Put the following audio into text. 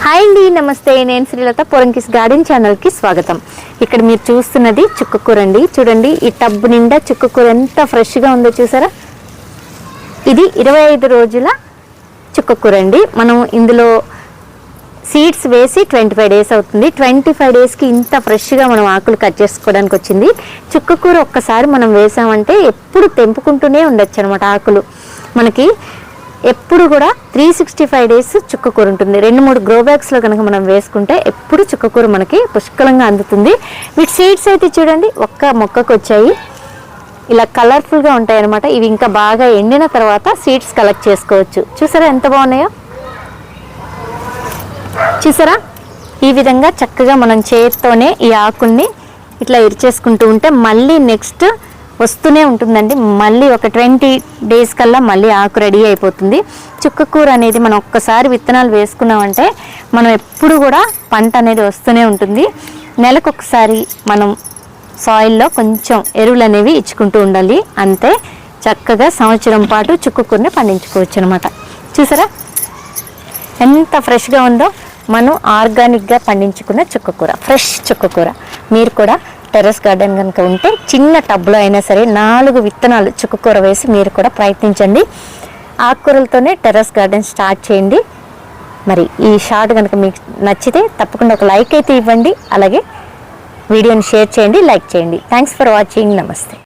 Hi అండి, నమస్తే. నేను శ్రీలత, పొరంకిస్ గార్డెన్ ఛానల్కి స్వాగతం. ఇక్కడ మీరు చూస్తున్నది చుక్కకూర అండి. చూడండి, ఈ టబ్ నిండా చుక్కకూర ఎంత ఫ్రెష్గా ఉందో చూసారా. ఇది 25 రోజుల చుక్కకూర అండి. మనం ఇందులో సీడ్స్ వేసి 25 డేస్ అవుతుంది. 25 డేస్కి ఇంత ఫ్రెష్గా మనం ఆకులు కట్ చేసుకోవడానికి వచ్చింది. చుక్కకూర ఒక్కసారి మనం వేసామంటే ఎప్పుడు తెంపుకుంటూనే ఉండొచ్చు అనమాట. ఆకులు మనకి ఎప్పుడు కూడా 365 డేస్ చుక్కకూర ఉంటుంది. 2-3 గ్రో బ్యాగ్స్లో కనుక మనం వేసుకుంటే ఎప్పుడు చుక్కకూర మనకి పుష్కలంగా అందుతుంది. వీటి సీడ్స్ అయితే చూడండి, ఒక్క మొక్కకు వచ్చాయి. ఇలా కలర్ఫుల్గా ఉంటాయి అన్నమాట. ఇవి ఇంకా బాగా ఎండిన తర్వాత సీడ్స్ కలెక్ట్ చేసుకోవచ్చు. చూసారా ఎంత బాగున్నాయో. చూసారా, ఈ విధంగా చక్కగా మనం చేతితోనే ఈ ఆకుల్ని ఇట్లా ఇరిచేసుకుంటూ ఉంటే మళ్ళీ నెక్స్ట్ వస్తూనే ఉంటుందండి. మళ్ళీ ఒక 20 డేస్ కల్లా మళ్ళీ ఆకు రెడీ అయిపోతుంది. చుక్కకూర అనేది మనం ఒక్కసారి విత్తనాలు వేసుకున్నామంటే మనం ఎప్పుడు కూడా పంట అనేది వస్తూనే ఉంటుంది. నెలకొకసారి మనం సాయిల్లో కొంచెం ఎరువులు అనేవి ఇచ్చుకుంటూ ఉండాలి. అంతే, చక్కగా సంవత్సరం పాటు చుక్కకూరని పండించుకోవచ్చు అనమాట. చూసారా ఎంత ఫ్రెష్గా ఉందో. మనం ఆర్గానిక్గా పండించుకున్న చుక్కకూర, ఫ్రెష్ చుక్కకూర. మీరు కూడా టెర్రస్ గార్డెన్ కనుక ఉంటే చిన్న టబ్లో అయినా సరే 4 విత్తనాలు చుక్కకూర వేసి మీరు కూడా ప్రయత్నించండి. ఆకుకూరలతోనే టెర్రస్ గార్డెన్ స్టార్ట్ చేయండి. మరి ఈ షార్ట్ కనుక మీకు నచ్చితే తప్పకుండా ఒక లైక్ అయితే ఇవ్వండి. అలాగే వీడియోని షేర్ చేయండి, లైక్ చేయండి. Thanks for watching. నమస్తే.